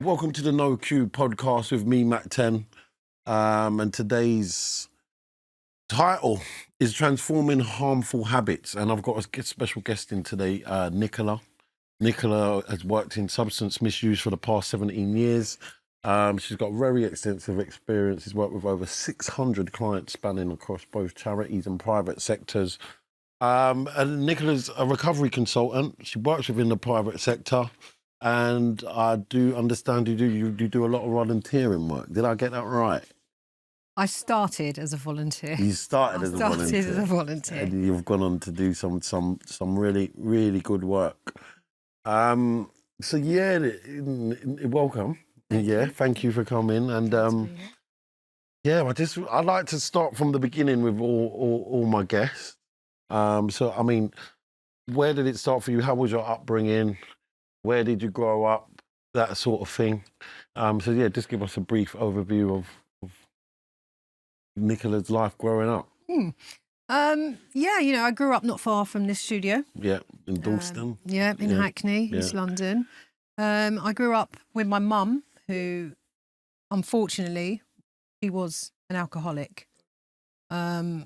Welcome to the No Q podcast with me, MAK 10. And today's title is Transforming Harmful Habits. And I've got a special guest in today, Nicola. Nicola has worked in substance misuse for the past 17 years. She's got very extensive experience. She's worked with over 600 clients spanning across both charities and private sectors. And Nicola's a recovery consultant. She works within the private sector. And I do understand you do a lot of volunteering work. Did I get that right? I started as a volunteer. You started as a volunteer. And you've gone on to do some really, really good work. So yeah, welcome. Thank you for coming. And yeah, I like to start from the beginning with all my guests. So I mean, where did it start for you? How was your upbringing? Where did you grow up? That sort of thing. So yeah, just give us a brief overview of Nicola's life growing up. I grew up not far from this studio. Yeah, in Dalston. In Hackney, East London. I grew up with my mum, who, unfortunately, she was an alcoholic. So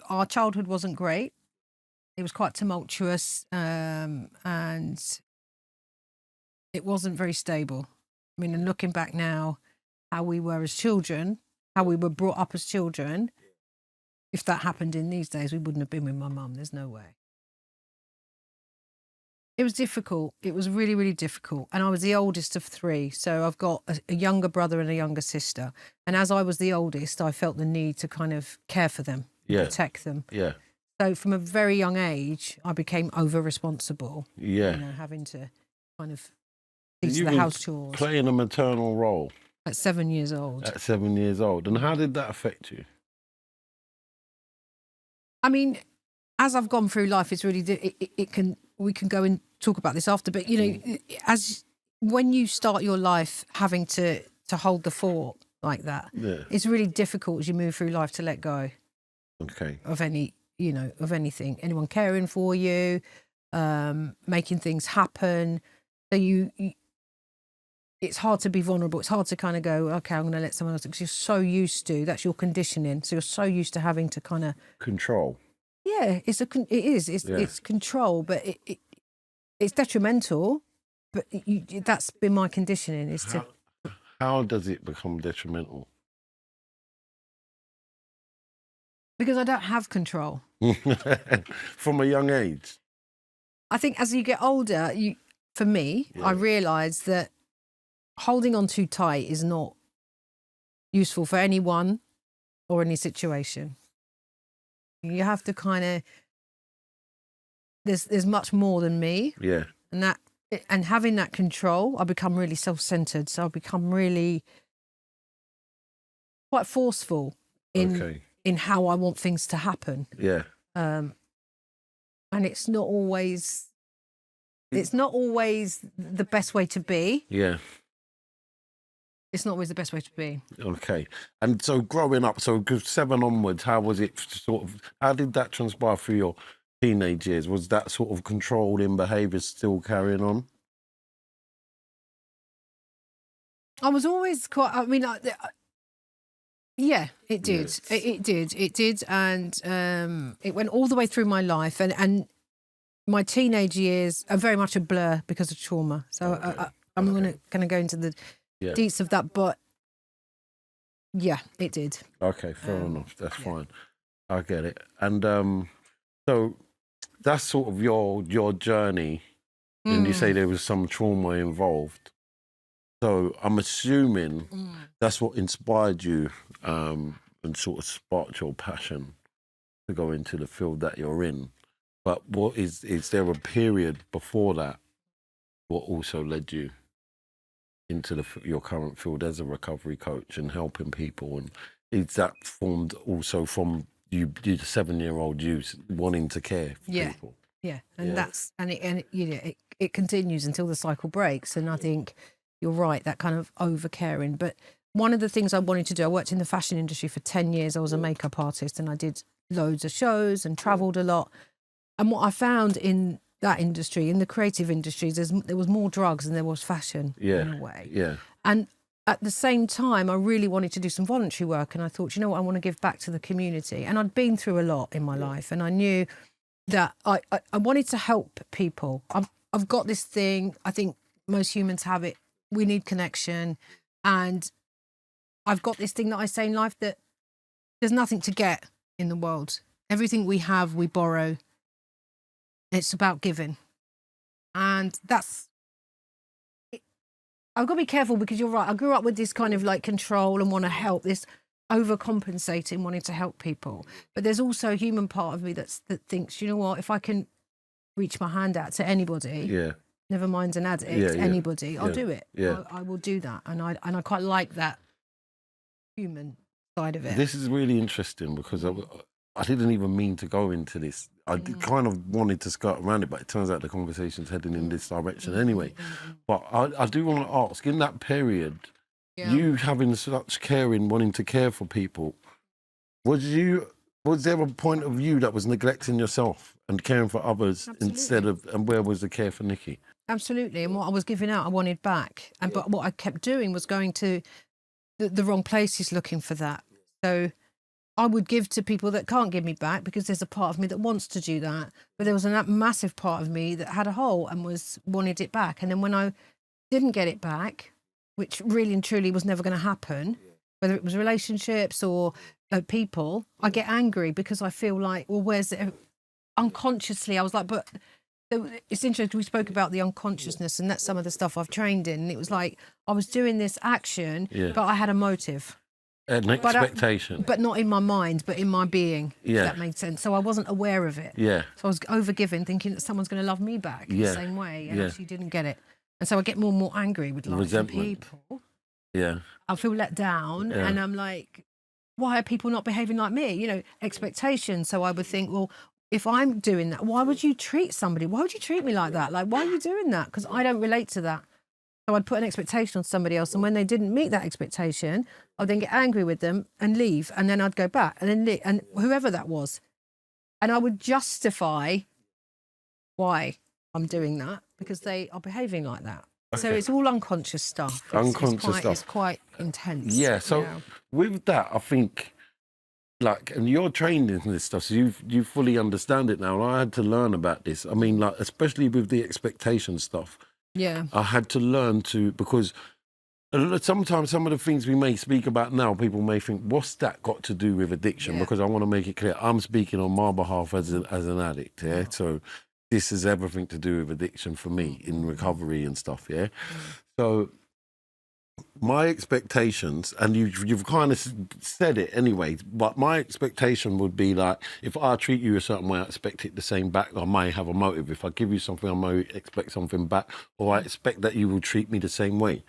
our childhood wasn't great. It was quite tumultuous, and it wasn't very stable. I mean, and looking back now, how we were as children, how we were brought up as children, if that happened in these days, we wouldn't have been with my mum. There's no way. It was difficult. It was really, really difficult. And I was the oldest of three. So I've got a younger brother and a younger sister. And as I was the oldest, I felt the need to kind of care for them, protect them. Yeah. So from a very young age, I became over-responsible. Yeah. Having to kind of see to the house chores. Playing a maternal role. At 7 years old. At 7 years old. And how did that affect you? I mean, as I've gone through life, it's really, we can go and talk about this after, but when you start your life having to hold the fort like that, it's really difficult as you move through life to let go. Okay. Of anything, anyone caring for you, making things happen. So it's hard to be vulnerable. It's hard to kind of go, okay, I'm going to let someone else, because you're so used to, that's your conditioning. So you're so used to having to kind of control. Yeah, it's control, but it's detrimental. But that's been my conditioning. How does it become detrimental? Because I don't have control. From a young age? I think as you get older, I realise that holding on too tight is not useful for anyone or any situation. You have to kind of, there's much more than me. Yeah. And having that control, I become really self-centered. So I become really quite forceful in how I want things to happen. Yeah. And it's not always the best way to be. Yeah. It's not always the best way to be. Okay. And so growing up, so 7 onwards, how was it how did that transpire through your teenage years? Was that sort of controlling behaviour still carrying on? I was always quite, I mean, yeah, it did. Yes. It did. And it went all the way through my life. And my teenage years are very much a blur because of trauma. So I'm going to go into the deets of that. But yeah, it did. Okay, fair enough. That's fine. I get it. And so that's sort of your journey. And you say there was some trauma involved. So I'm assuming that's what inspired you and sort of sparked your passion to go into the field that you're in. But what is there a period before that what also led you into your current field as a recovery coach and helping people? And is that formed also from you the 7-year-old you wanting to care for people? Yeah, and it continues until the cycle breaks. And I think you're right, that kind of over caring. But one of the things I wanted to do, I worked in the fashion industry for 10 years. I was a makeup artist and I did loads of shows and travelled a lot. And what I found in that industry, in the creative industries, there was more drugs than there was fashion in a way. Yeah. And at the same time, I really wanted to do some voluntary work, and I thought, you know what, I want to give back to the community. And I'd been through a lot in my life, and I knew that I wanted to help people. I've got this thing, I think most humans have it, we need connection. And I've got this thing that I say in life, that there's nothing to get in the world. Everything we have, we borrow. It's about giving. And I've got to be careful, because you're right. I grew up with this kind of like control and want to help, this overcompensating, wanting to help people. But there's also a human part of me that thinks, you know what, if I can reach my hand out to anybody, never mind an addict, anybody, I'll do it. I will do that. And I quite like that human side of it. This is really interesting, because I didn't even mean to go into this. I kind of wanted to skirt around it, but it turns out the conversation's heading in this direction anyway. But I do want to ask, in that period, you having such caring, wanting to care for people, was there a point of view that was neglecting yourself and caring for others instead of, and where was the care for Nikki? Absolutely. And what I was giving out, I wanted back. But what I kept doing was going to the wrong places looking for that. So I would give to people that can't give me back, because there's a part of me that wants to do that. But there was a massive part of me that had a hole and wanted it back. And then when I didn't get it back, which really and truly was never going to happen, whether it was relationships or people, I get angry, because I feel like, well, where's it? Unconsciously, I was like, but it's interesting. We spoke about the unconsciousness, and that's some of the stuff I've trained in. And it was like, I was doing this action, but I had a motive. An expectation. But not in my mind, but in my being, if that made sense. So I wasn't aware of it. So I was over-giving, thinking that someone's going to love me back the same way, and actually didn't get it. And so I get more and more angry with life and people. I feel let down, and I'm like, why are people not behaving like me? You know, expectations. So I would think, well, if I'm doing that, why would you treat somebody? Why would you treat me like that? Like, why are you doing that? Because I don't relate to that. So I'd put an expectation on somebody else, and when they didn't meet that expectation, I'd then get angry with them and leave, and then I'd go back and then leave, and whoever that was. And I would justify why I'm doing that, because they are behaving like that. Okay. So it's all unconscious stuff. It's quite intense. Yeah, so with that, I think, like, and you're trained in this stuff, so you fully understand it now. And I had to learn about this. I mean, like, especially with the expectation stuff. I had to learn to, because sometimes some of the things we may speak about now, people may think, what's that got to do with addiction? Because I want to make it clear, I'm speaking on my behalf as an addict, so this is everything to do with addiction for me in recovery and stuff, So my expectations, and you've kind of said it anyway, but my expectation would be like, if I treat you a certain way, I expect it the same back. I may have a motive. If I give you something, I may expect something back, or I expect that you will treat me the same way.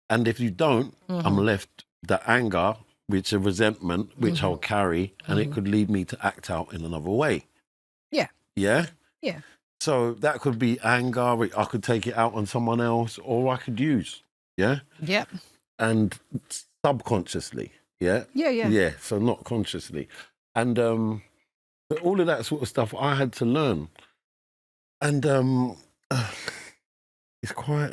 And if you don't, I'm left the anger, which is resentment, which I'll carry, and it could lead me to act out in another way. Yeah? So that could be anger. I could take it out on someone else, or I could use. And subconsciously. So not consciously. And all of that sort of stuff I had to learn. And it's quite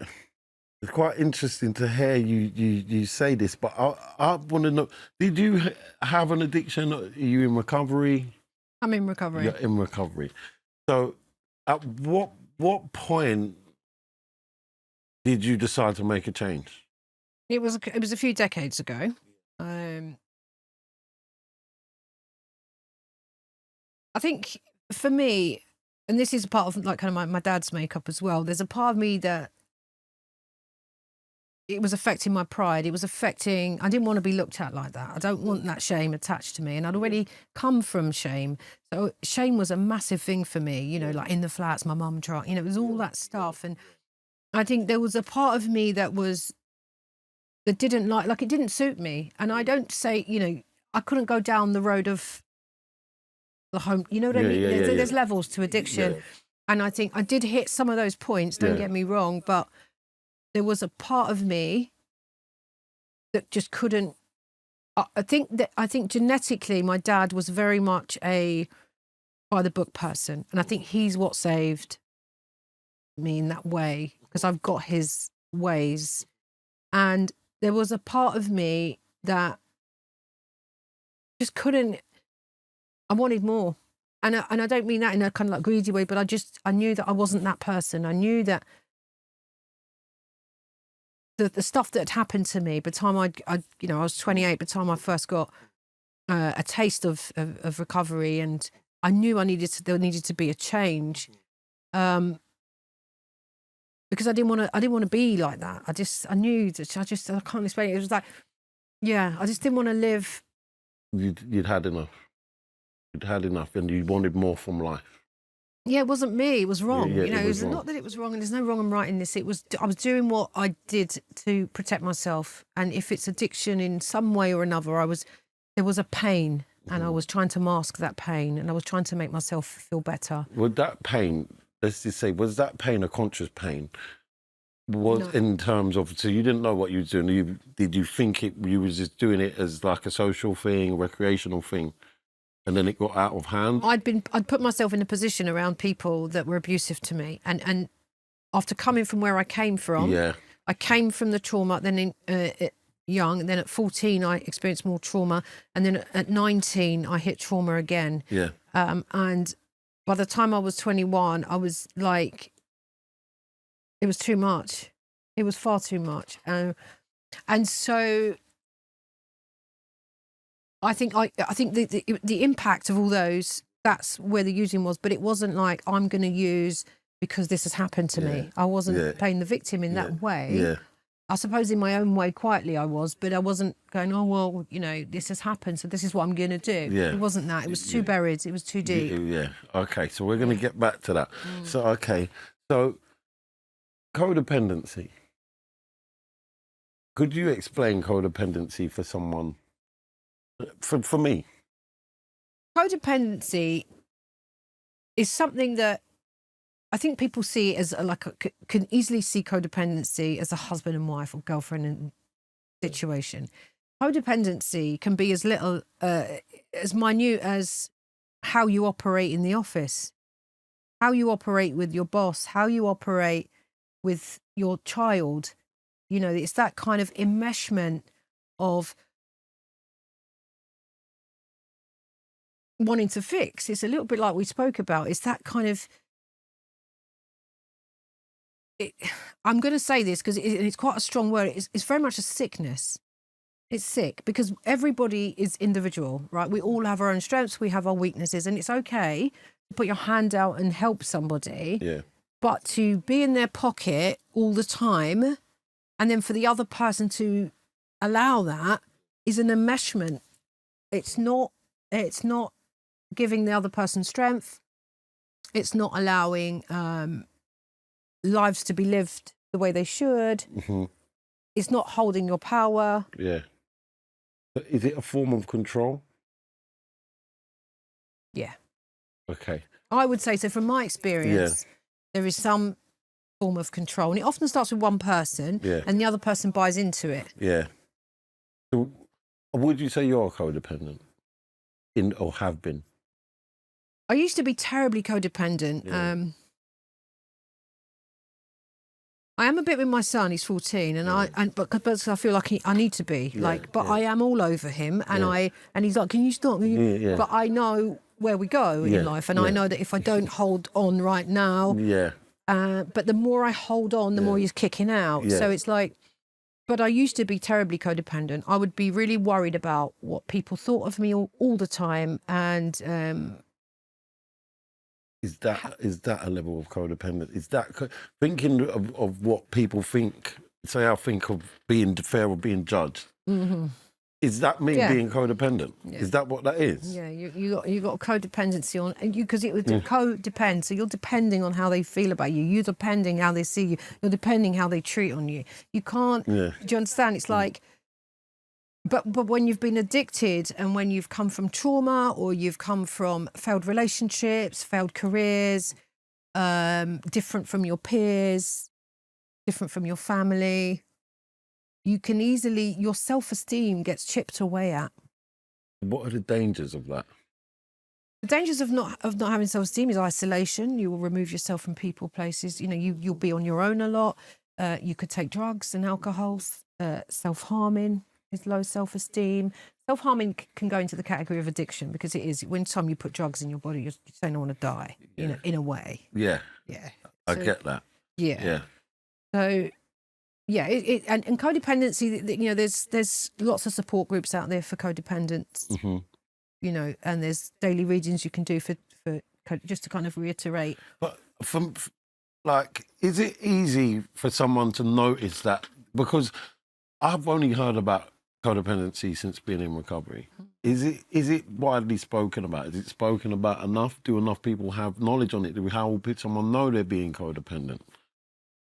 interesting to hear you say this, but I want to know, did you have an addiction? Are you in recovery? I'm in recovery. You're in recovery. So at what point did you decide to make a change? It was a few decades ago. I think for me, and this is part of like kind of my dad's makeup as well, there's a part of me that it was affecting my pride. It was affecting, I didn't want to be looked at like that. I don't want that shame attached to me. And I'd already come from shame. So shame was a massive thing for me, you know, like in the flats, my mum tried, you know, it was all that stuff. And I think there was a part of me that didn't like it didn't suit me. And I don't say, you know, I couldn't go down the road of the home, you know what I mean? There's levels to addiction. And I think I did hit some of those points, don't get me wrong, but there was a part of me that just couldn't. I think genetically, my dad was very much a by the book person, and I think he's what saved me in that way because I've got his ways. And there was a part of me that just couldn't, I wanted more. And I don't mean that in a kind of like greedy way, but I knew that I wasn't that person. I knew that the stuff that had happened to me by the time I was 28, by the time I first got a taste of recovery, and I knew there needed to be a change. Because I didn't want to be like that. I knew that I can't explain it. It was like, yeah, I just didn't want to live. You'd had enough. You'd had enough, and you wanted more from life. Yeah, it wasn't me. It was wrong. Yeah, it was wrong. not that it was wrong, and there's no wrong and right in this. I was doing what I did to protect myself, and if it's addiction in some way or another, there was a pain, and I was trying to mask that pain, and I was trying to make myself feel better. Would that pain, let's just say, was that pain a conscious pain? No. In terms of, so you didn't know what you were doing. Did you think you was just doing it as like a social thing, a recreational thing, and then it got out of hand? I'd put myself in a position around people that were abusive to me, and after coming from where I came from, I came from the trauma. Then young, and then at 14 I experienced more trauma, and then at 19 I hit trauma again. Yeah. And by the time I was 21, I was like, it was too much. It was far too much. And so I think the impact of all those, that's where the using was. But it wasn't like, I'm going to use because this has happened to me. I wasn't playing the victim in that way. Yeah. I suppose in my own way, quietly I was, but I wasn't going, oh, well, this has happened, so this is what I'm going to do. Yeah. It wasn't that. It was too buried. It was too deep. Yeah. Okay, so we're going to get back to that. So codependency. Could you explain codependency for someone? For me. Codependency is something that I think people see as can easily see codependency as a husband and wife or girlfriend and situation. Codependency can be as little, as minute as how you operate in the office, how you operate with your boss, how you operate with your child. It's that kind of enmeshment of wanting to fix. It's a little bit like we spoke about. It's that kind of, I'm going to say this because it's quite a strong word. It's very much a sickness. It's sick because everybody is individual, right? We all have our own strengths. We have our weaknesses, and it's okay to put your hand out and help somebody. Yeah. But to be in their pocket all the time, and then for the other person to allow that, is an enmeshment. It's not giving the other person strength. It's not allowing lives to be lived the way they should. It's not holding your power. Yeah. But is it a form of control? Yeah. Okay. I would say so. From my experience, there is some form of control, and it often starts with one person, and the other person buys into it. Yeah. So, would you say you're codependent, or have been? I used to be terribly codependent. Yeah. I am a bit with my son. He's 14, and but I feel like I need to be I am all over him, and and he's like, "Can you stop?" But I know where we go in life, and I know that if I don't hold on right now, but the more I hold on, the more he's kicking out. So it's like, but I used to be terribly codependent. I would be really worried about what people thought of me all the time, and is that a level of codependence? Is that thinking of what people think? Say, I think of being fair or being judged. Is that me being codependent? Yeah. Is that what that is? Yeah, you got codependency on you because it would codepend. So you're depending on how they feel about you. You're depending how they see you. You're depending how they treat on you. You can't. Do you understand? It's like, but when you've been addicted and when you've come from trauma or you've come from failed relationships, failed careers, different from your peers, different from your family. You can easily, your self-esteem gets chipped away at. What are the dangers of that? The dangers of not having self-esteem is isolation. You will remove yourself from people, places. You know, you'll be on your own a lot. You could take drugs and alcohol. Self-harming is low self-esteem. Self-harming can go into the category of addiction, because it is. When time you put drugs in your body, you're saying, I want to die, in a way. Yeah. Yeah. I get that. Yeah. Yeah. So, yeah, and codependency, you know, there's lots of support groups out there for codependents, you know, and there's daily readings you can do for just to kind of reiterate. But like, is it easy for someone to notice that? Because I've only heard about codependency since being in recovery. Is it widely spoken about? Is it spoken about enough? Do enough people have knowledge on it? How will someone know they're being codependent?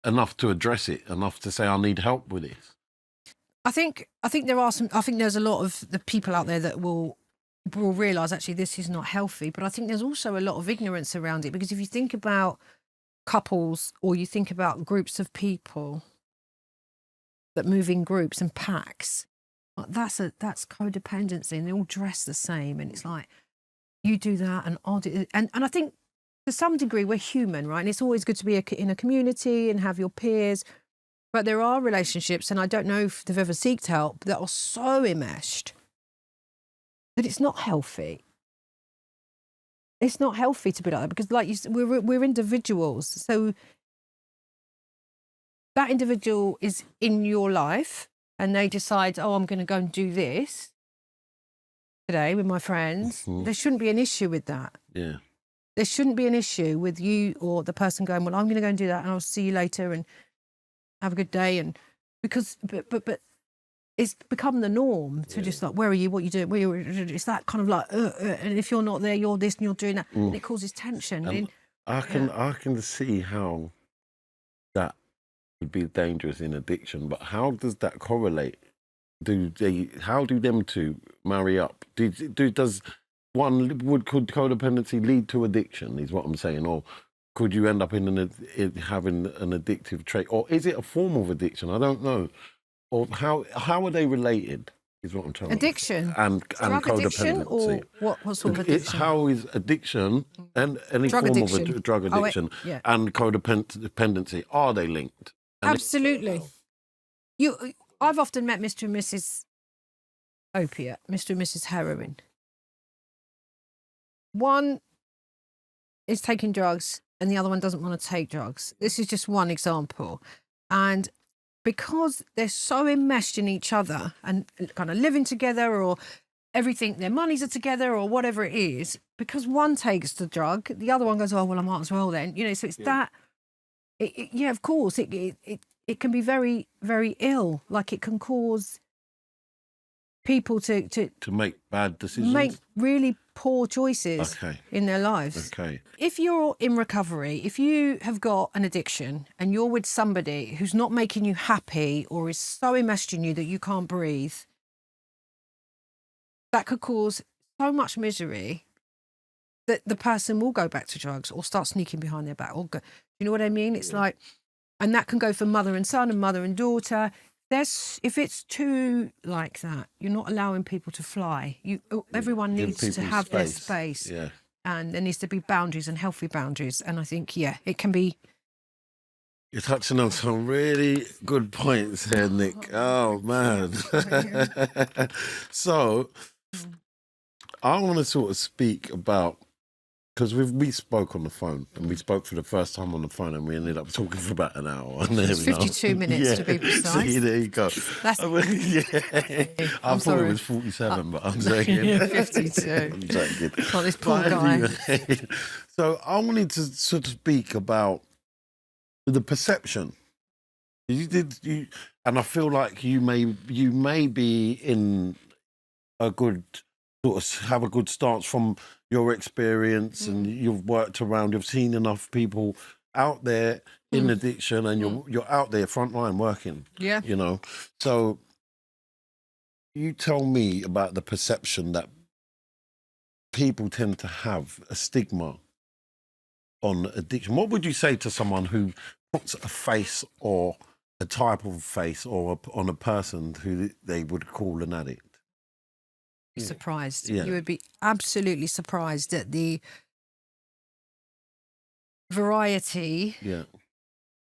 Enough to address it, enough to say, I need help with this. I think there's a lot of the people out there that will realise actually this is not healthy, but I think there's also a lot of ignorance around it, because if you think about couples, or you think about groups of people that move in groups and packs, that's codependency, and they all dress the same, and it's like, you do that and I'll do it. And I think to some degree we're human, right? And it's always good to be in a community and have your peers, but there are relationships, and I don't know if they've ever sought help, that are so enmeshed that it's not healthy. It's not healthy to be like that, because like you said, we're individuals. So that individual is in your life, and they decide, oh, I'm going to go and do this today with my friends. There shouldn't be an issue with that. Yeah. There shouldn't be an issue with you or the person going, well, I'm going to go and do that, and I'll see you later and have a good day. And because, but it's become the norm to just like, where are you? What are you doing? It's that kind of like, and if you're not there, you're this and you're doing that, and it causes tension. And I can see how that would be dangerous in addiction, but how does that correlate? How do them two marry up? Does could codependency lead to addiction, is what I'm saying, or could you end up having an addictive trait, or is it a form of addiction? I don't know. Or how are they related, is what I'm trying addiction to and drug codependency addiction, or what sort of addiction? How is addiction and any drug form addiction. of a drug addiction and codependency, are they linked? And absolutely. I've often met Mr. and Mrs. Opiate, Mr. and Mrs. Heroin. One is taking drugs and the other one doesn't want to take drugs. This is just one example. And because they're so enmeshed in each other and kind of living together, or everything, their monies are together or whatever it is, because one takes the drug, the other one goes, oh, well, I might as well then. You know, so it's that, yeah, of course, it can be very, very ill. Like, it can cause people to make bad decisions, make really poor choices in their lives. If you're in recovery, if you have got an addiction and you're with somebody who's not making you happy or is so enmeshed in you that you can't breathe, that could cause so much misery that the person will go back to drugs or start sneaking behind their back. You know what I mean? It's like, and that can go for mother and son and mother and daughter. If it's too like that, you're not allowing people to fly. Everyone needs to have their space. Yeah. And there needs to be boundaries, and healthy boundaries. And I think, it can be. You're touching on some really good points here, Nick. Oh, man. So I want to sort of speak about, because we spoke on the phone, and we spoke for the first time on the phone, and we ended up talking for about an hour. And it's 52 minutes to be precise. See, there you go. That's I thought it was 47, but I'm joking. 52. I'm joking. Oh, this poor guy. Anyway, so I wanted to sort of speak about the perception. And I feel like you may be in a good sort of have a good stance from your experience, and you've worked around, you've seen enough people out there in addiction, and you're out there frontline working. Yeah. You know. So you tell me about the perception that people tend to have, a stigma on addiction. What would you say to someone who puts a face or a type of face or on a person who they would call an addict? surprised. Yeah. You would be absolutely surprised at the variety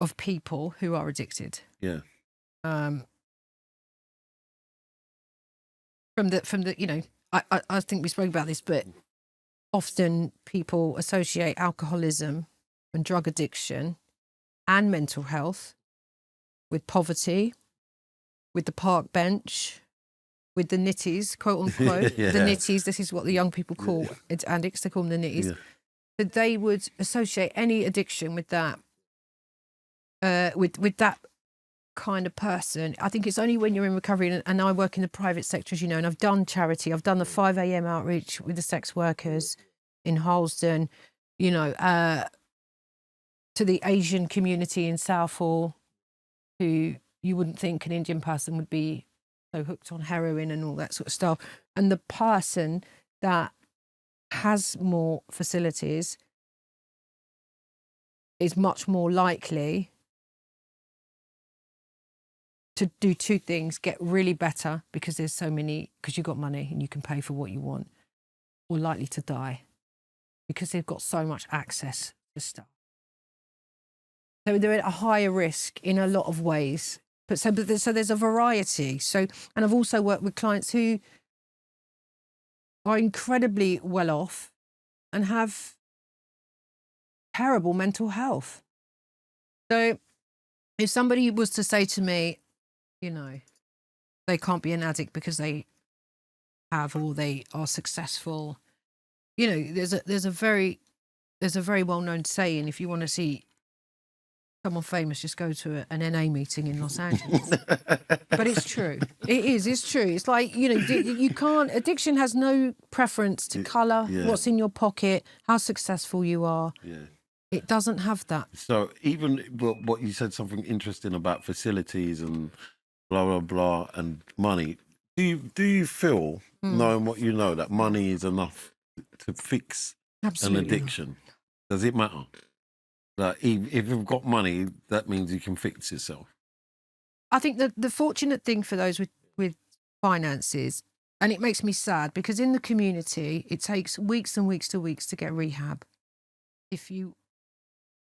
of people who are addicted. Yeah. From the you know, I think we spoke about this, but often people associate alcoholism and drug addiction and mental health with poverty, with the park bench, with the nitties, quote unquote. The nitties, this is what the young people call addicts, they call them the nitties. But they would associate any addiction with that, with that kind of person. I think it's only when you're in recovery, and I work in the private sector, as you know, and I've done charity. I've done the 5 a.m. outreach with the sex workers in Harlesden, you know, to the Asian community in Southall, who you wouldn't think an Indian person would be so hooked on heroin and all that sort of stuff. And the person that has more facilities is much more likely to do two things: get really better because there's so many, because you've got money and you can pay for what you want, or likely to die because they've got so much access to stuff. So they're at a higher risk in a lot of ways. So there's a variety. So, and I've also worked with clients who are incredibly well off and have terrible mental health. So if somebody was to say to me, you know, they can't be an addict because they have, or they are successful, you know, there's a very well-known saying: if you want to see someone famous, just go to an NA meeting in Los Angeles. But it's true. It's true. It's like, you know, you can't, addiction has no preference to colour, what's in your pocket, how successful you are. Yeah. It doesn't have that. So even what you said, something interesting about facilities and blah, blah, blah, and money. Do you feel, knowing what you know, that money is enough to fix an addiction? Does it matter? Like, if you've got money, that means you can fix yourself. I think the fortunate thing for those with finances, and it makes me sad because in the community, it takes weeks and weeks to get rehab. If you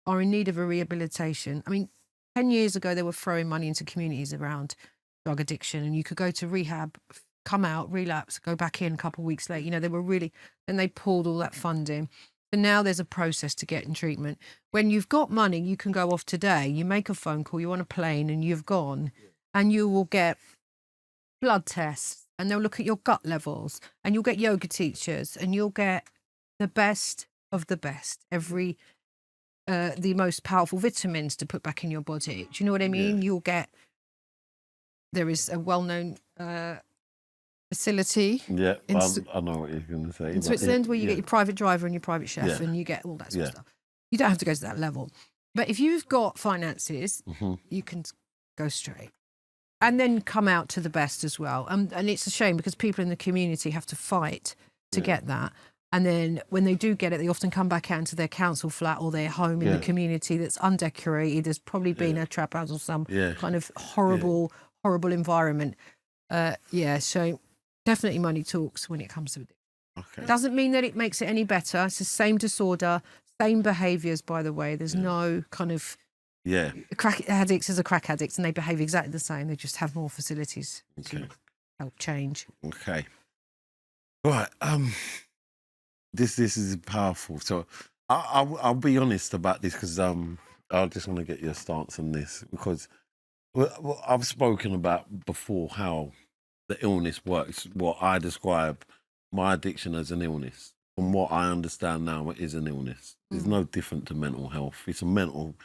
are in need of a rehabilitation, I mean, 10 years ago, they were throwing money into communities around drug addiction, and you could go to rehab, come out, relapse, go back in a couple of weeks later. You know, they were really, and they pulled all that funding. And now there's a process to get in treatment. When you've got money, you can go off today. You make a phone call, you're on a plane and you've gone, and you will get blood tests, and they'll look at your gut levels, and you'll get yoga teachers, and you'll get the best of the best, the most powerful vitamins to put back in your body. Do you know what I mean? Yeah. You'll get, there is a well-known facility. Yeah, I know what you're going to say. In Switzerland, where you get your private driver and your private chef, and you get all that sort of stuff. You don't have to go to that level. But if you've got finances, you can go straight. And then come out to the best as well. And it's a shame because people in the community have to fight to get that. And then when they do get it, they often come back out into their council flat or their home in the community that's undecorated. There's probably been a trap house or some kind of horrible environment. So definitely money talks when it comes to it. Okay. Doesn't mean that it makes it any better. It's the same disorder, same behaviours, by the way. There's no kind of crack addicts as a crack addict, and they behave exactly the same. They just have more facilities to help change. Okay. Right. This is powerful. So I'll be honest about this because I just want to get your stance on this because I've spoken about before how the illness works. What I describe my addiction as an illness. From what I understand now, it is an illness. It's no different to mental health. It's a mental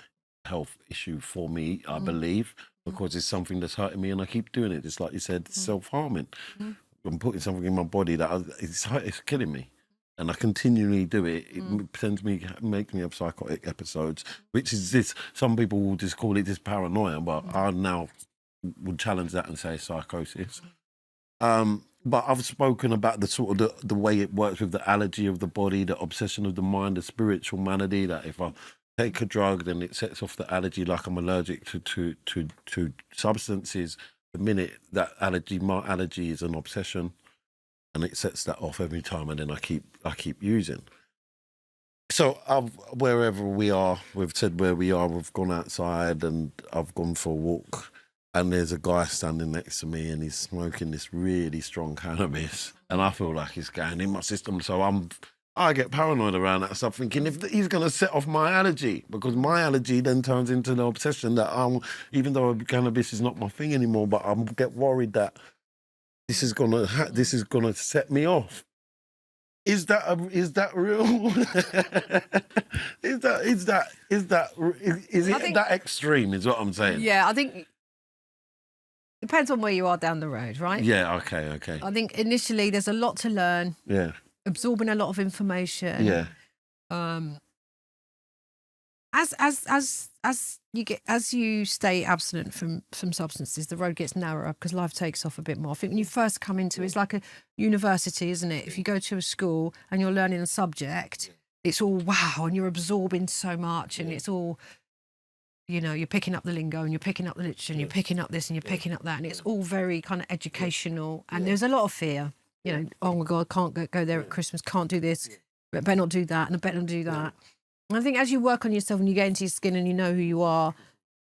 health issue for me, I believe, because it's something that's hurting me and I keep doing it. Just like you said, self-harming. I'm putting something in my body that it's killing me. And I continually do it. It tends to make me have psychotic episodes, which is this. Some people will just call it just paranoia, but I now would challenge that and say psychosis. But I've spoken about the sort of the way it works with the allergy of the body, the obsession of the mind, the spiritual malady, that if I take a drug, then it sets off the allergy, like I'm allergic to substances. The minute that my allergy is an obsession. and it sets that off every time, and then I keep using. So wherever we are, we've said where we are, we've gone outside and I've gone for a walk, and there's a guy standing next to me and he's smoking this really strong cannabis, and I feel like it's going in my system. So I get paranoid around that stuff, thinking if he's going to set off my allergy, because my allergy then turns into an obsession that even though cannabis is not my thing anymore, but I get worried that this is gonna set me off. Is that real? is it that extreme? Is what I'm saying. Yeah, I think depends on where you are down the road, right? Yeah. Okay. I think initially there's a lot to learn. Yeah. Absorbing a lot of information. Yeah. As you stay abstinent from substances, the road gets narrower because life takes off a bit more. I think when you first come into it's like a university, isn't it? If you go to a school and you're learning a subject, it's all wow, and you're absorbing so much, and it's all, you know, you're picking up the lingo and you're picking up the literature and you're picking up this and you're picking up that, and it's all very kind of educational. And there's a lot of fear, you know, oh my God, can't go there at Christmas, can't do this, but better not do that, and I better not do that. And I think as you work on yourself and you get into your skin and you know who you are,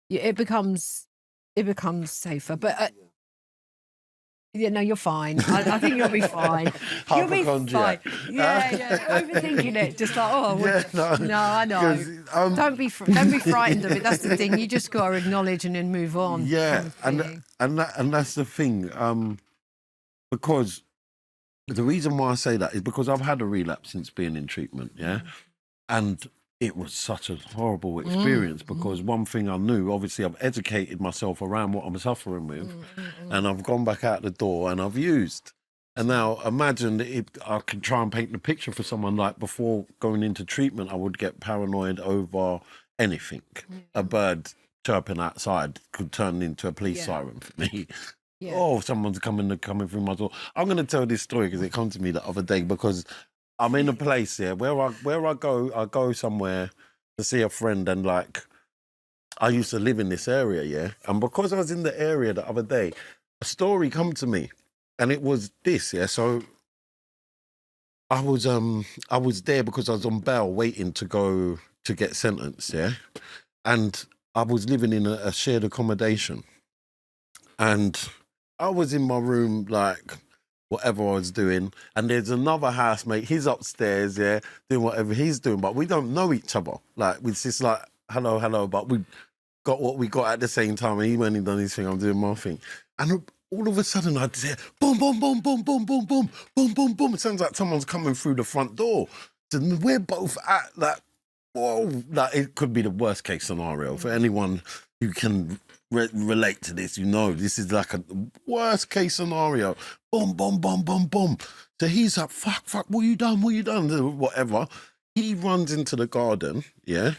it becomes safer. But yeah, no, you're fine. I think you'll be fine. You'll be fine. Yeah. Overthinking it, just like, no, I know. Don't be frightened of it. That's the thing. You just got to acknowledge and then move on. Yeah, and that's the thing. Because the reason why I say that is because I've had a relapse since being in treatment. Yeah, and it was such a horrible experience because one thing I knew, obviously I've educated myself around what I'm suffering with, and I've gone back out the door and I've used. And now imagine if I could try and paint the picture for someone, like before going into treatment, I would get paranoid over anything. A bird chirping outside could turn into a police siren for me. Yeah. Oh, someone's coming through my door. I'm going to tell this story because it came to me the other day, because I'm in a place here where I go somewhere to see a friend, and like I used to live in this area, yeah. And because I was in the area the other day, a story come to me, and it was this, yeah. So I was there because I was on bail waiting to go to get sentenced, yeah. And I was living in a shared accommodation, and I was in my room like whatever I was doing, and there's another housemate, he's upstairs, yeah, doing whatever he's doing, but we don't know each other. Like, it's just like, hello, but we got what we got at the same time, and he went and done his thing, I'm doing my thing. And all of a sudden I'd hear boom, boom, boom, boom, boom, boom, boom, boom, boom, boom. It sounds like someone's coming through the front door. So we're both at that, whoa, like it could be the worst case scenario for anyone who can relate to this. You know, this is like a worst case scenario. Boom, boom, boom, boom, boom. So he's like, fuck, what you done? Whatever. He runs into the garden, yeah?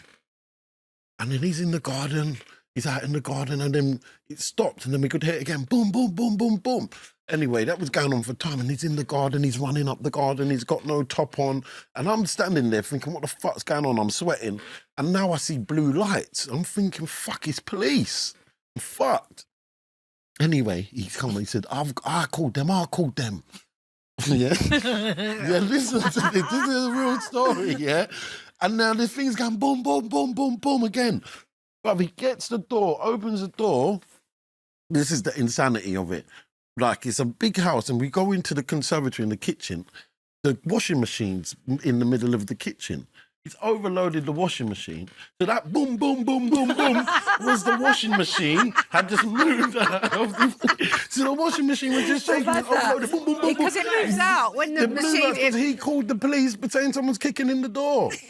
And then he's in the garden, he's out in the garden, and then it stopped, and then we could hear it again, boom, boom, boom, boom, boom. Anyway, that was going on for time, and he's in the garden, he's running up the garden, he's got no top on, and I'm standing there thinking, what the fuck's going on? I'm sweating, and now I see blue lights. I'm thinking, fuck, it's police. I'm fucked. Anyway, he's come and he said, I called them. Yeah? Yeah, listen to this. This is a real story, yeah? And now this thing's going boom, boom, boom, boom, boom again. But he gets the door, opens the door. This is the insanity of it. Like, it's a big house, and we go into the conservatory in the kitchen. The washing machine's in the middle of the kitchen. He's overloaded the washing machine. So that boom, boom, boom, boom, boom was the washing machine had just moved out of the... So the washing machine was just shaking and overloaded. Boom, boom, boom, because it moves out when the machine... Because he called the police saying someone's kicking in the door. So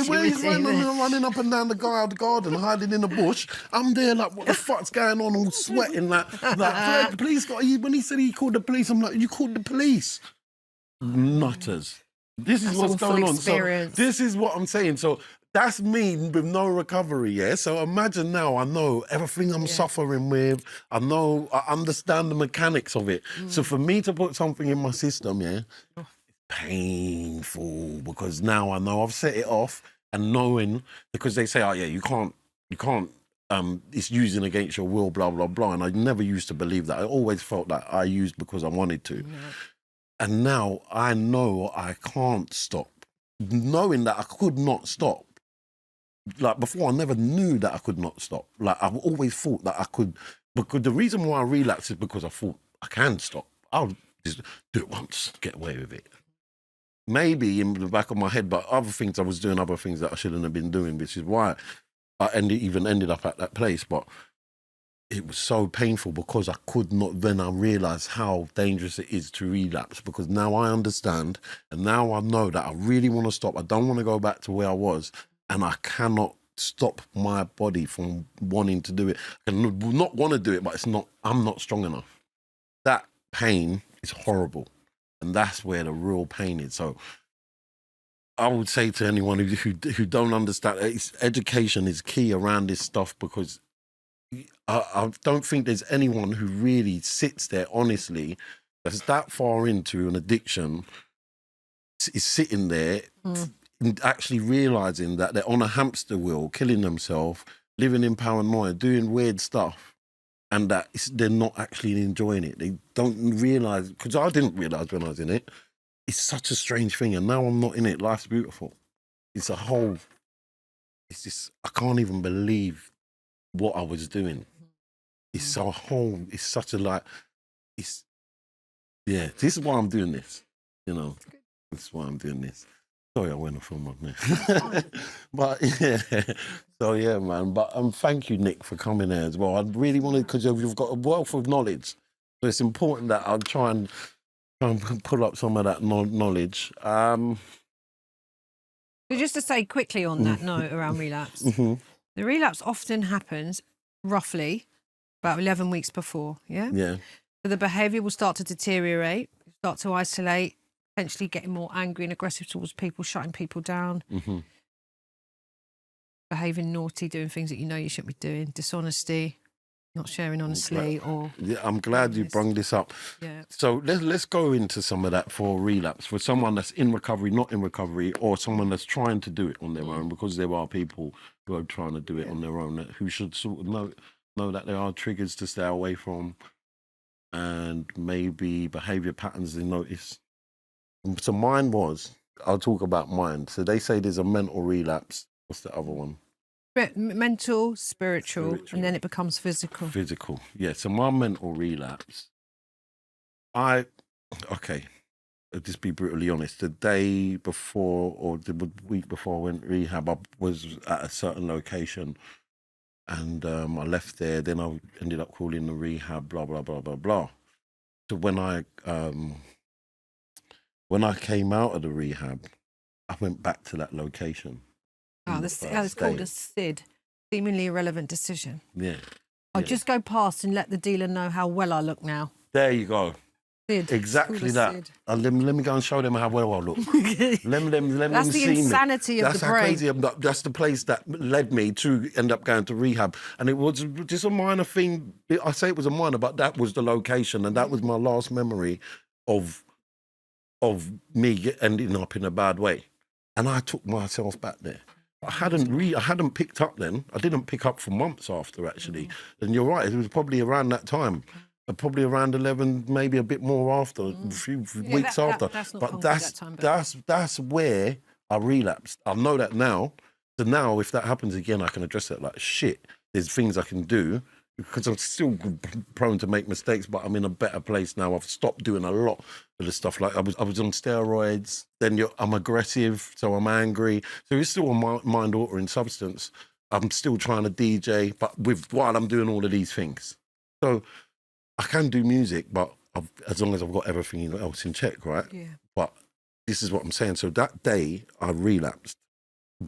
where he's running up and down the garden, hiding in the bush, I'm there like, what the fuck's going on, all sweating. Like the police when he said he called the police, I'm like, you called the police? Nutters. This is what's going on. So this is what I'm saying. So that's me with no recovery, yeah? So imagine now I know everything I'm suffering with. I understand the mechanics of it. So for me to put something in my system, yeah, it's painful, because now I know I've set it off, and knowing, because they say, oh yeah, you can't, it's using against your will, blah, blah, blah. And I never used to believe that. I always felt that I used because I wanted to. And now I know I can't stop. Knowing that I could not stop. Like before, I never knew that I could not stop. Like I've always thought that I could, because the reason why I relapsed is because I thought I can stop. I'll just do it once, get away with it. Maybe in the back of my head, but other things, I was doing other things that I shouldn't have been doing, which is why I even ended up at that place. But it was so painful because I could not, then I realised how dangerous it is to relapse, because now I understand and now I know that I really want to stop. I don't want to go back to where I was, and I cannot stop my body from wanting to do it. I not want to do it, but I'm not strong enough. That pain is horrible. And that's where the real pain is. So I would say to anyone who don't understand, education is key around this stuff, because I don't think there's anyone who really sits there honestly that's that far into an addiction, is sitting there and actually realising that they're on a hamster wheel, killing themselves, living in paranoia, doing weird stuff, and that they're not actually enjoying it. They don't realise, because I didn't realise when I was in it, it's such a strange thing, and now I'm not in it. Life's beautiful. It's just, I can't even believe what I was doing. It's such a this is why I'm doing this, this is why I'm doing this. Sorry, I went off on one there. But yeah, so yeah, man. But thank you, Nick, for coming there as well. I really wanted, because you've got a wealth of knowledge, so it's important that I'll try and pull up some of that knowledge. So just to say quickly on that note around relapse, the relapse often happens roughly about 11 weeks before, yeah? Yeah. So the behaviour will start to deteriorate, start to isolate, potentially getting more angry and aggressive towards people, shutting people down, behaving naughty, doing things that you know you shouldn't be doing, dishonesty, not sharing honestly, or... Yeah, I'm glad you brought this up. Yeah. So let's go into some of that for relapse, for someone that's in recovery, not in recovery, or someone that's trying to do it on their own, because there are people who are trying to do it on their own, who should sort of know that there are triggers to stay away from, and maybe behaviour patterns they notice. So I'll talk about mine. So they say there's a mental relapse. What's the other one? Mental, spiritual, and then it becomes physical. Physical, yeah. So my mental relapse, I'll just be brutally honest. The day before, or the week before I went rehab, I was at a certain location, and I left there. Then I ended up calling the rehab, blah, blah, blah, blah, blah. So when I came out of the rehab, I went back to that location. Oh, it's called a SID, seemingly irrelevant decision. Yeah. I'll just go past and let the dealer know how well I look now. There you go. SID. Exactly that. Let me go and show them how well I look. let them That's the see insanity me. of That's the how brain. crazy I'm. That's the place that led me to end up going to rehab. And it was just a minor thing. I say it was a minor, but that was the location, and that was my last memory of me ending up in a bad way. And I took myself back there. I hadn't picked up then. I didn't pick up for months after, actually. And you're right, it was probably around that time. Probably around 11, maybe a bit more after, a few weeks after. But that's where I relapsed. I know that now. So now, if that happens again, I can address it like, shit, there's things I can do, because I'm still prone to make mistakes, but I'm in a better place now. I've stopped doing a lot of the stuff. Like I was on steroids, then I'm aggressive, so I'm angry. So it's still a mind-altering substance. I'm still trying to DJ, but while I'm doing all of these things. So I can do music, but as long as I've got everything else in check, right? Yeah. But this is what I'm saying. So that day I relapsed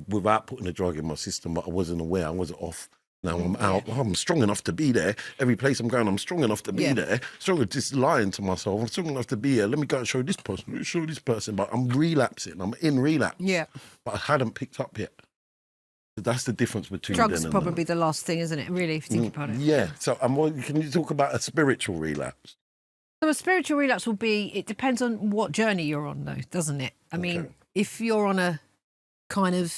without putting a drug in my system, but I wasn't aware. I was off. Now I'm out. Yeah. I'm strong enough to be there. Every place I'm going, I'm strong enough to be there. Strong, just lying to myself. I'm strong enough to be here. Let me go and show this person. Let me show this person. But I'm relapsing. I'm in relapse. Yeah. But I hadn't picked up yet. So that's the difference between drugs. Probably the last thing, isn't it? Really, if you think about it. Yeah. So can you talk about a spiritual relapse? So a spiritual relapse will be. It depends on what journey you're on, though, doesn't it? I mean, if you're on a kind of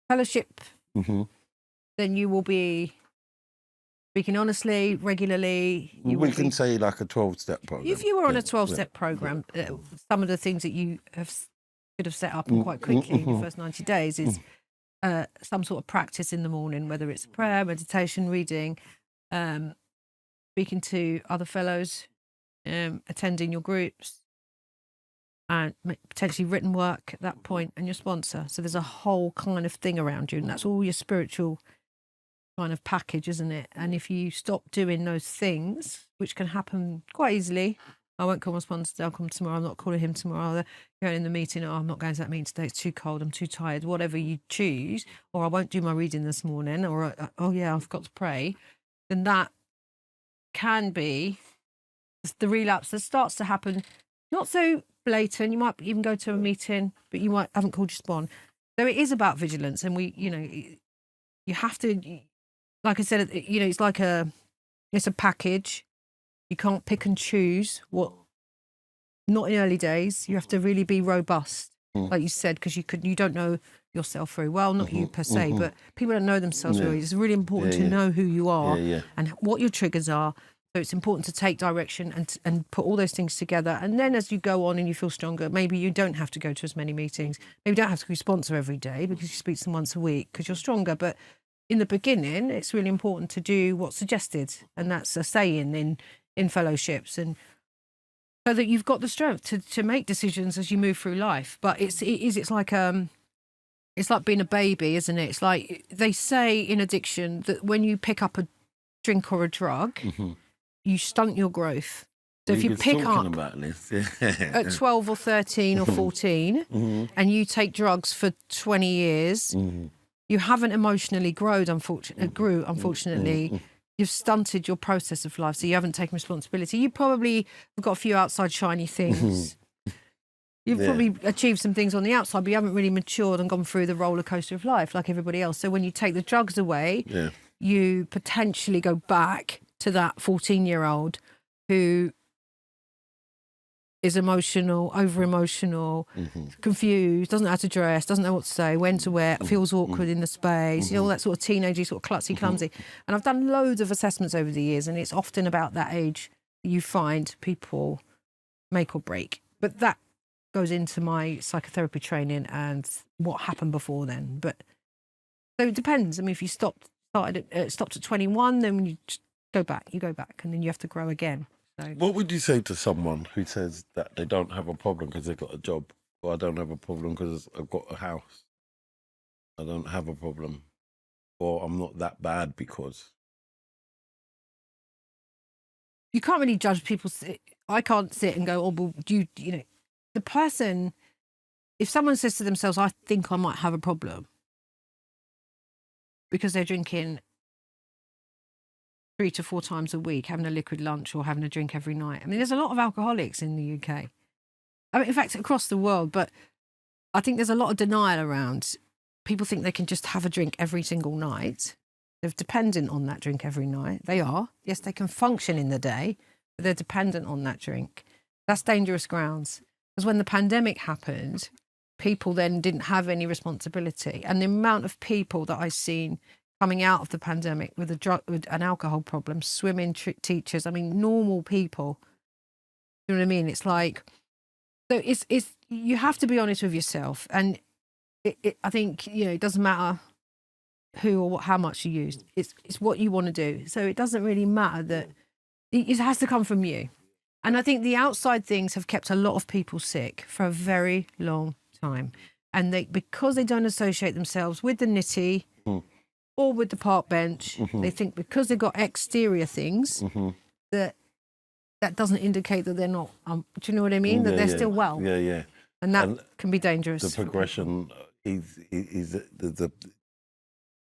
fellowship, then you will be speaking honestly, regularly. We can say like a 12-step program. If you were on a 12-step program, some of the things that you could have set up and quite quickly in your first 90 days is some sort of practice in the morning, whether it's prayer, meditation, reading, speaking to other fellows, attending your groups, and potentially written work at that point, and your sponsor. So there's a whole kind of thing around you, and that's all your spiritual kind of package, isn't it? And if you stop doing those things, which can happen quite easily, I won't call my sponsor today, I'll come tomorrow, I'm not calling him tomorrow, going in the meeting, oh, I'm not going to that meeting today, it's too cold, I'm too tired, whatever you choose, or I won't do my reading this morning, or oh yeah, I've got to pray, then that can be the relapse that starts to happen. Not so blatant, you might even go to a meeting, but you haven't called your spawn. So it is about vigilance, and you have to, like I said, it's like it's a package. You can't pick and choose not in early days. You have to really be robust, like you said, because you don't know yourself very well, not you per se, but people don't know themselves very well. It's really important to know who you are and what your triggers are. So it's important to take direction and put all those things together. And then as you go on and you feel stronger, maybe you don't have to go to as many meetings. Maybe you don't have to be sponsor every day because you speak to them once a week because you're stronger. But in the beginning, it's really important to do what's suggested. And that's a saying in fellowships, and so that you've got the strength to make decisions as you move through life. But it's like being a baby, isn't it? It's like they say in addiction that when you pick up a drink or a drug, you stunt your growth. So if you pick up about this. at 12 or 13 or 14 and you take drugs for 20 years, you haven't emotionally grown, unfortunately. You've stunted your process of life, so you haven't taken responsibility. You probably have got a few outside shiny things. You've probably achieved some things on the outside, but you haven't really matured and gone through the roller coaster of life like everybody else. So when you take the drugs away, you potentially go back to that 14-year-old who is emotional, over-emotional, confused, doesn't know how to dress, doesn't know what to say, when to wear, feels awkward in the space, all that sort of teenagey, sort of klutzy, clumsy. And I've done loads of assessments over the years, and it's often about that age that you find people make or break. But that goes into my psychotherapy training and what happened before then. But so it depends. I mean, if you stopped at 21, then you just go back, and then you have to grow again. So. What would you say to someone who says that they don't have a problem because they've got a job, or I don't have a problem because I've got a house? I don't have a problem, or I'm not that bad because... You can't really judge people. I can't sit and go, oh, well, the person, if someone says to themselves, I think I might have a problem because they're drinking 3 to 4 times a week, having a liquid lunch or having a drink every night. I mean, there's a lot of alcoholics in the UK. I mean, in fact, across the world, but I think there's a lot of denial around. People think they can just have a drink every single night. They're dependent on that drink every night. They are. Yes, they can function in the day, but they're dependent on that drink. That's dangerous grounds. Because when the pandemic happened, people then didn't have any responsibility. And the amount of people that I've seen coming out of the pandemic with an alcohol problem, swimming teachers, I mean, normal people. You know what I mean? It's like, so it's you have to be honest with yourself. And I think, it doesn't matter who or how much you use. It's what you want to do. So it doesn't really matter that it has to come from you. And I think the outside things have kept a lot of people sick for a very long time. And because they don't associate themselves with the nitty or with the park bench, they think because they've got exterior things that doesn't indicate that they're not, do you know what I mean? That they're still well. Yeah. And that can be dangerous. The progression is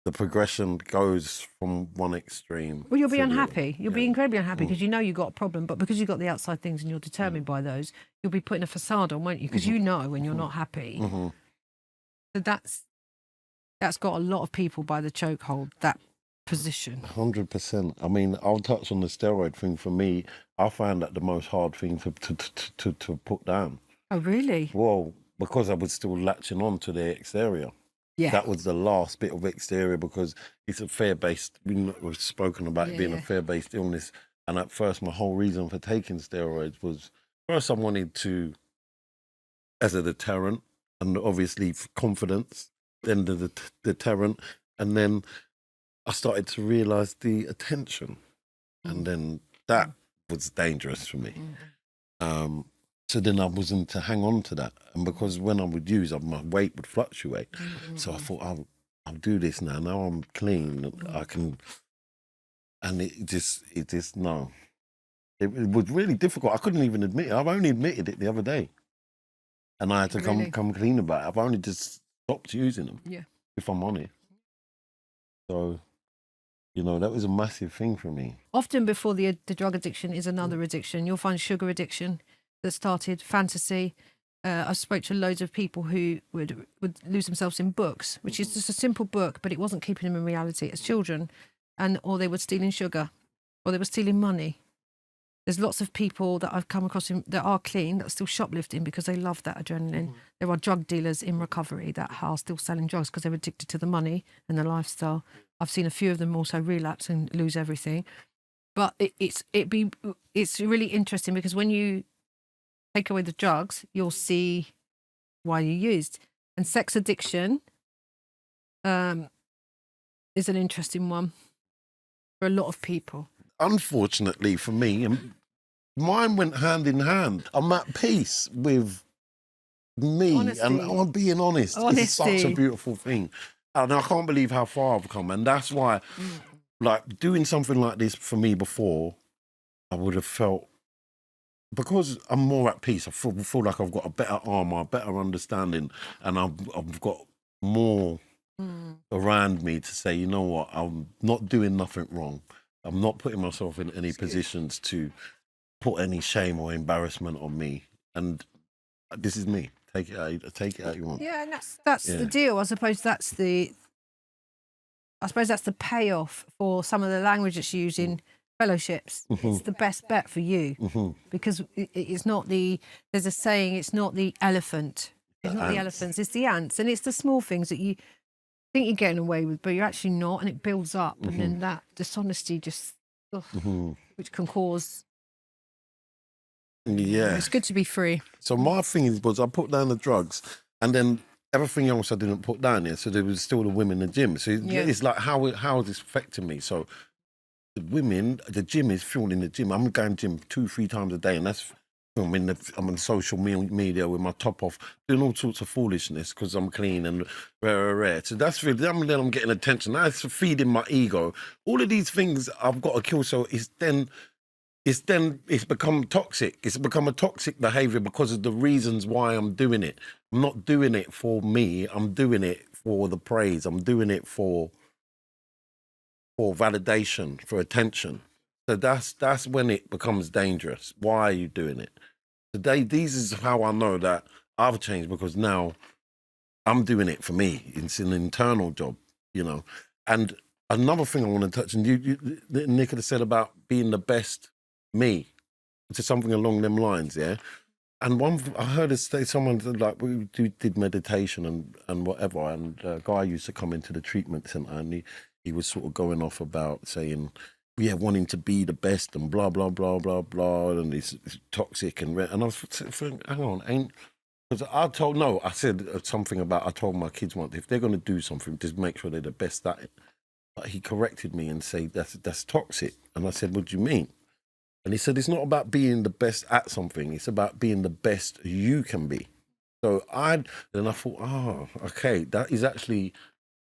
the progression goes from one extreme. Well, you'll be unhappy. You'll be incredibly unhappy because you know you've got a problem, but because you've got the outside things and you're determined by those, you'll be putting a facade on, won't you? Because you know when you're not happy. So that's got a lot of people by the chokehold, that position. 100%. I mean, I'll touch on the steroid thing. For me, I find that the most hard thing to put down. Oh, really? Well, because I was still latching on to the exterior. Yeah. That was the last bit of exterior, because it's a fear-based, we've spoken about it being a fear-based illness. And at first, my whole reason for taking steroids was, first I wanted to, as a deterrent, and obviously for confidence, then the deterrent, and then I started to realise the attention, and then that was dangerous for me. So then I wasn't to hang on to that, and because when I would use, my weight would fluctuate. So I thought, I'll do this now. Now I'm clean, I can, and it just no. It was really difficult. I couldn't even admit it. I've only admitted it the other day, and I had to come clean about it. I've only just stopped using them. Yeah, if I'm honest. So, you know, that was a massive thing for me. Often before the drug addiction is another addiction. You'll find sugar addiction that started, fantasy. I spoke to loads of people who would lose themselves in books, which is just a simple book, but it wasn't keeping them in reality as children, or they were stealing sugar, or they were stealing money. There's lots of people that I've come across that are clean, that are still shoplifting because they love that adrenaline. There are drug dealers in recovery that are still selling drugs because they're addicted to the money and the lifestyle. I've seen a few of them also relapse and lose everything. But it's really interesting, because when you take away the drugs, you'll see why you used. And sex addiction is an interesting one for a lot of people. Unfortunately for me, mine went hand in hand. I'm at peace with me. Honesty. And I'm being honest. Honesty. It's such a beautiful thing. And I can't believe how far I've come. And that's why, like, doing something like this for me before, I would have felt, because I'm more at peace, I feel like I've got a better armor, a better understanding, and I've got more around me to say, you know what, I'm not doing nothing wrong. I'm not putting myself in any positions to put any shame or embarrassment on me. And this is me. Take it out you want. Yeah, and that's the deal. I suppose that's the payoff for some of the language that's used in fellowships. It's the best bet for you, because it's not there's a saying, it's not the elephant. It's not the elephants, it's the ants. And it's the small things that you think you're getting away with, but you're actually not, and it builds up, and then that dishonesty just, which can cause. Yeah, it's good to be free. So my thing was, I put down the drugs, and then everything else I didn't put down there. So there was still the women in the gym. So it's like, how is this affecting me? So the women, the gym is fueling in the gym. I'm going to gym 2-3 times a day, and that's I'm on social media with my top off, doing all sorts of foolishness because I'm clean and rare. So that's really, then I'm getting attention. That's feeding my ego. All of these things I've got to kill. So it's become toxic. It's become a toxic behavior because of the reasons why I'm doing it. I'm not doing it for me. I'm doing it for the praise. I'm doing it for validation, for attention. So that's when it becomes dangerous. Why are you doing it? Today, these is how I know that I've changed, because now I'm doing it for me. It's an internal job, you know. And another thing I want to touch on, you Nicola said about being the best me, which is something along them lines, yeah. And I heard someone like, we did meditation and whatever, and a guy used to come into the treatment centre, and he was sort of going off about saying, yeah, wanting to be the best and blah, blah, blah, blah, blah, and it's toxic and I was thinking, hang on, because I said something about, I told my kids once, if they're going to do something, just make sure they're the best at it. But he corrected me and said, that's toxic. And I said, what do you mean? And he said, it's not about being the best at something, it's about being the best you can be. So then I thought, okay, that is actually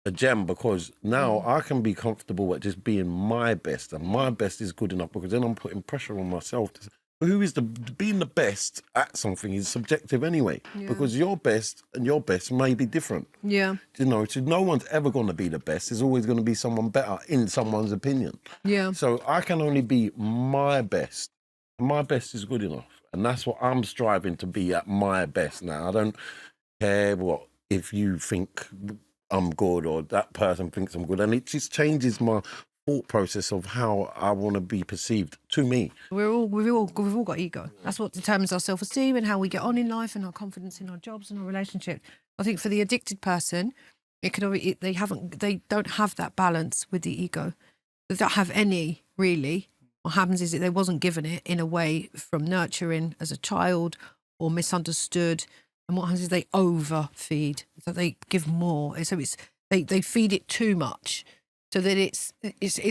a gem, because now I can be comfortable at just being my best, and my best is good enough, because then I'm putting pressure on myself. Being the best at something is subjective anyway, because your best and your best may be different. Yeah. You know, so no one's ever going to be the best. There's always going to be someone better in someone's opinion. Yeah. So I can only be my best. My best is good enough. And that's what I'm striving to be, at my best now. I don't care what if you think I'm good or that person thinks I'm good, and it just changes my thought process of how I want to be perceived to me. We've all got ego. That's what determines our self-esteem and how we get on in life and our confidence in our jobs and our relationship. I think for the addicted person, It could they don't have that balance with the ego. They don't have any, really. What happens is that they wasn't given it in a way from nurturing as a child or misunderstood. And what happens is they overfeed, so they give more. So they feed it too much, so that it's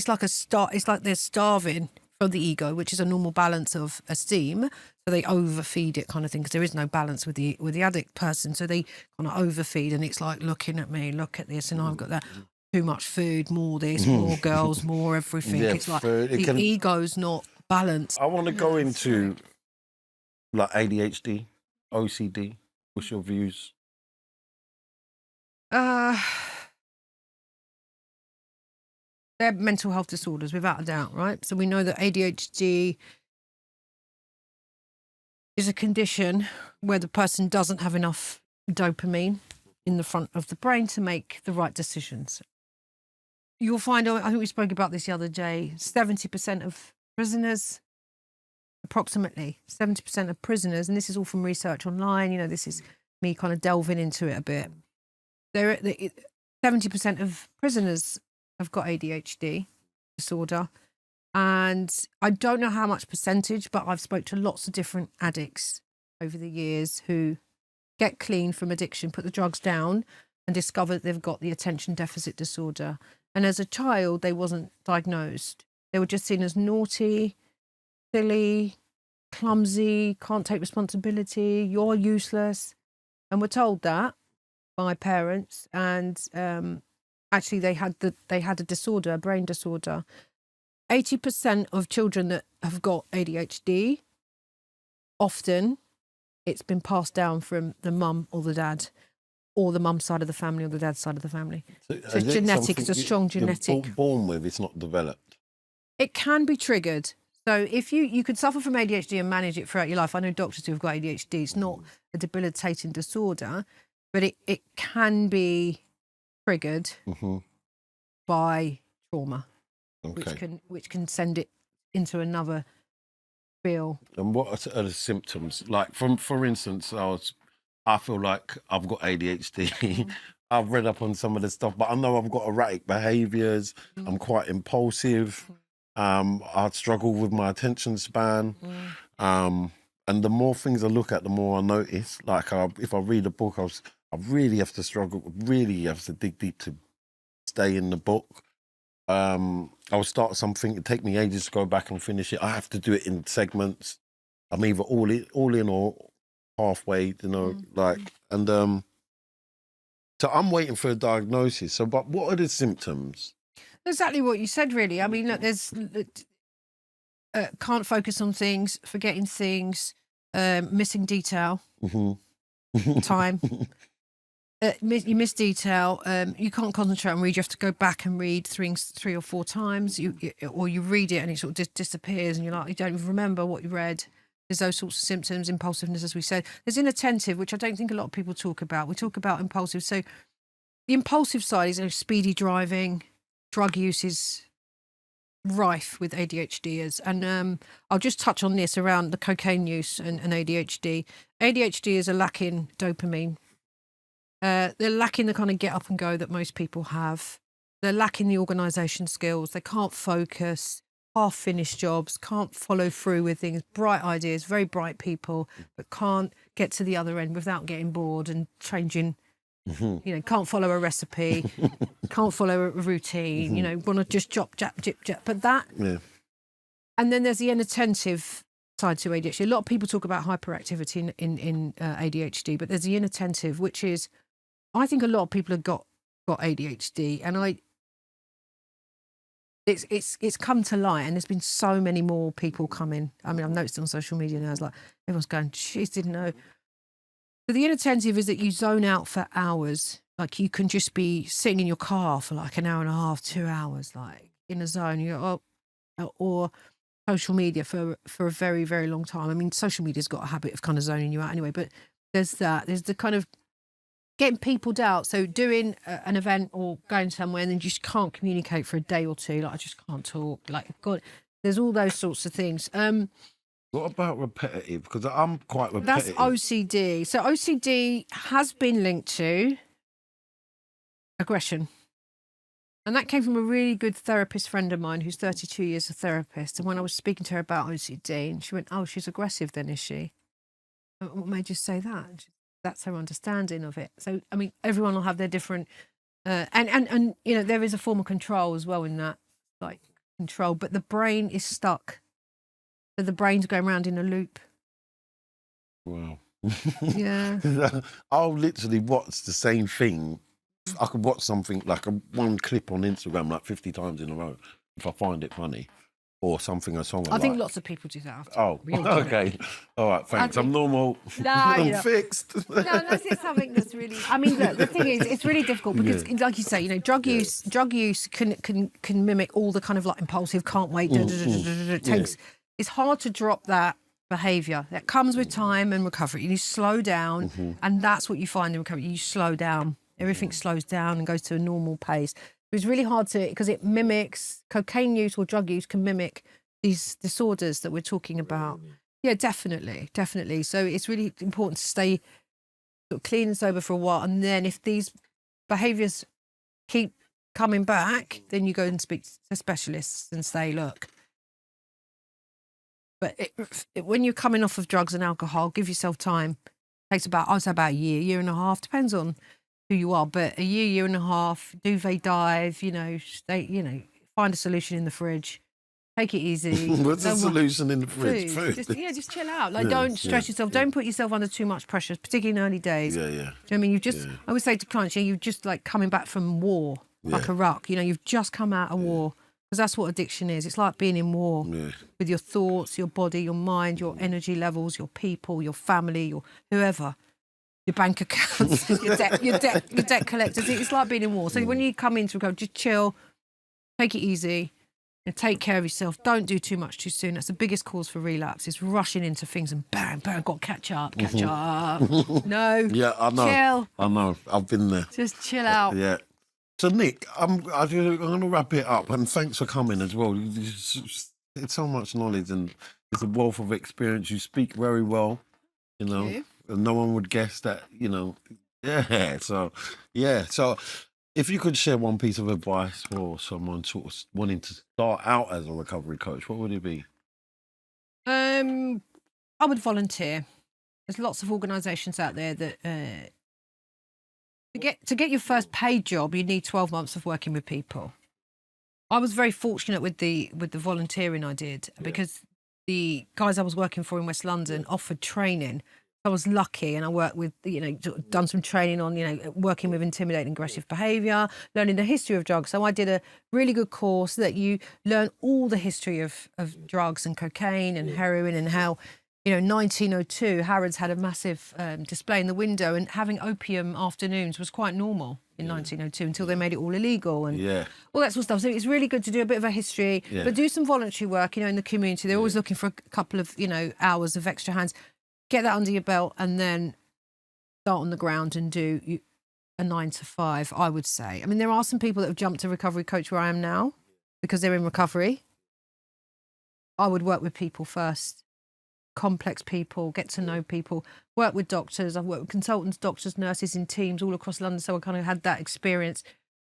like it's like they're starving from the ego, which is a normal balance of esteem. So they overfeed it, kind of thing, because there is no balance with the addict person. So they kind of overfeed, and it's like, looking at me, look at this, and I've got that. Too much food, more this, more girls, more everything. Yeah, it's like the ego's not balanced. I want to go into like ADHD, OCD. What's your views? They're mental health disorders, without a doubt, right? So we know that ADHD is a condition where the person doesn't have enough dopamine in the front of the brain to make the right decisions. You'll find, I think we spoke about this the other day, 70% of prisoners, approximately 70% of prisoners, and this is all from research online, this is me kind of delving into it a bit. 70% of prisoners have got ADHD disorder, and I don't know how much percentage, but I've spoke to lots of different addicts over the years who get clean from addiction, put the drugs down, and discover that they've got the attention deficit disorder. And as a child, they wasn't diagnosed. They were just seen as naughty, silly, clumsy, can't take responsibility, you're useless. And we're told that by parents. And actually, they had a disorder, a brain disorder. 80% of children that have got ADHD, often it's been passed down from the mum or the dad, or the mum's side of the family or the dad's side of the family. So it's genetic, it's a strong genetic. You're born with, it's not developed. It can be triggered. So if you could suffer from ADHD and manage it throughout your life. I know doctors who have got ADHD. It's not a debilitating disorder, but it can be triggered by trauma, which can send it into another feel. And what are the symptoms? Like, for instance, I feel like I've got ADHD. I've read up on some of the stuff, but I know I've got erratic behaviours. I'm quite impulsive. I struggle with my attention span. And the more things I look at, the more I notice. Like, if I read a book, I really have to struggle, really have to dig deep to stay in the book. I'll start something, it take me ages to go back and finish it. I have to do it in segments. I'm either all in or halfway, and so I'm waiting for a diagnosis. So, but what are the symptoms? Exactly what you said, really. I mean, look, there's can't focus on things, forgetting things, missing detail, time. You miss detail. You can't concentrate on read. You have to go back and read three or four times. Or you read it and it sort of disappears, and you don't even remember what you read. There's those sorts of symptoms, impulsiveness, as we said. There's inattentive, which I don't think a lot of people talk about. We talk about impulsive. So the impulsive side is speedy driving, drug use is rife with ADHDers. And I'll just touch on this around the cocaine use and ADHD. ADHD is a lacking dopamine. They're lacking the kind of get up and go that most people have. They're lacking the organisation skills. They can't focus. Half-finished jobs, can't follow through with things, bright ideas, very bright people, but can't get to the other end without getting bored and changing, can't follow a recipe, can't follow a routine, want to just jop, jip, jap. But that, and then there's the inattentive side to ADHD. A lot of people talk about hyperactivity in ADHD, but there's the inattentive, which is, I think a lot of people have got ADHD, and it's come to light, and there's been so many more people coming. I mean, I've noticed on social media now, it's like everyone's going, "Jeez, didn't know." So the inattentive is that you zone out for hours. Like, you can just be sitting in your car for like an hour and a half, 2 hours, like in a zone. You go, or social media for a very, very long time. I mean, social media's got a habit of kind of zoning you out anyway. But there's that. There's the kind of getting peopled out. So doing an event or going somewhere and then you just can't communicate for a day or two. Like, I just can't talk. Like, God, there's all those sorts of things. What about repetitive? Because I'm quite repetitive. That's OCD. So OCD has been linked to aggression. And that came from a really good therapist friend of mine who's 32 years a therapist. And when I was speaking to her about OCD, and she went, "Oh, she's aggressive then, is she?" What made you say that? That's her understanding of it. So, I mean, everyone will have their different, and you know, there is a form of control as well in that, like control, but the brain is stuck. So the brain's going around in a loop. Wow. Yeah. I'll literally watch the same thing. I could watch something like one clip on Instagram like 50 times in a row if I find it funny, or something, a song I think like. lots of people do that. Oh, okay. All right, thanks. I'm normal. No, I'm fixed. No, that's just something that's really. I mean, look, the thing is, it's really difficult because, like you say, you know, drug use can mimic all the kind of like impulsive, can't wait. It takes. It's hard to drop that behaviour. That comes with time and recovery. You slow down, and that's what you find in recovery. You slow down. Everything slows down and goes to a normal pace. It's really hard to, because it mimics, cocaine use or drug use can mimic these disorders that we're talking about. Yeah, definitely. So it's really important to stay sort of clean and sober for a while. And then if these behaviours keep coming back, then you go and speak to specialists and say, look. But when you're coming off of drugs and alcohol, give yourself time. It takes about, I'd say about a year and a half, depends on who you are, but a year and a half, duvet dive, you know, find a solution in the fridge, take it easy. What's the solution in the fridge? Food. Just chill out. Like, don't stress yourself. Don't put yourself under too much pressure, particularly in early days. Yeah. Do you know what I mean? I always say to clients, you've just like coming back from war, like Iraq. You know, you've just come out of war, because that's what addiction is. It's like being in war with your thoughts, your body, your mind, your energy levels, your people, your family, your whoever. Your bank accounts, your debt collectors. It's like being in war. So when you come into recovery, just chill, take it easy, and take care of yourself. Don't do too much too soon. That's the biggest cause for relapse, is rushing into things and bang, got to catch up. No. Yeah, I know. Chill. I know. I've been there. Just chill out. Yeah. So, Nick, I'm going to wrap it up, and thanks for coming as well. It's so much knowledge, and it's a wealth of experience. You speak very well, you know. Thank you. No one would guess that, you know. So if you could share one piece of advice for someone sort of wanting to start out as a recovery coach, what would it be? I would volunteer. There's lots of organisations out there that to get your first paid job, you need 12 months of working with people. I was very fortunate with the volunteering I did, because the guys I was working for in West London offered training. I was lucky, and I worked with, you know, done some training on, you know, working with intimidating aggressive behaviour, learning the history of drugs. So I did a really good course that you learn all the history of drugs and cocaine and heroin, and how, you know, 1902, Harrods had a massive display in the window, and having opium afternoons was quite normal in 1902 until they made it all illegal and all that sort of stuff. So it's really good to do a bit of a history, but do some voluntary work, you know, in the community. They're always looking for a couple of, you know, hours of extra hands. Get that under your belt, and then start on the ground and do a 9 to 5, I would say. I mean, there are some people that have jumped to recovery coach where I am now because they're in recovery. I would work with people first, complex people, get to know people, work with doctors. I've worked with consultants, doctors, nurses in teams all across London, so I kind of had that experience.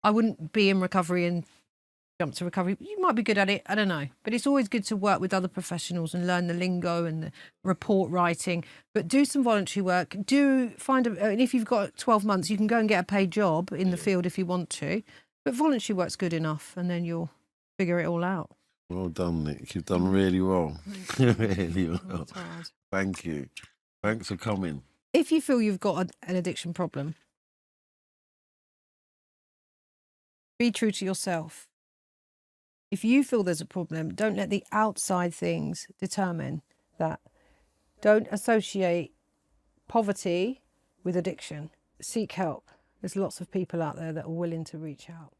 I wouldn't be in recovery and jump to recovery. You might be good at it, I don't know, but it's always good to work with other professionals and learn the lingo and the report writing, but do some voluntary work. And if you've got 12 months, you can go and get a paid job in the field if you want to, but voluntary work's good enough, and then you'll figure it all out. Well done, Nick. You've done really well. Really well. Thank you. Thanks for coming. If you feel you've got an addiction problem, be true to yourself. If you feel there's a problem, don't let the outside things determine that. Don't associate poverty with addiction. Seek help. There's lots of people out there that are willing to reach out.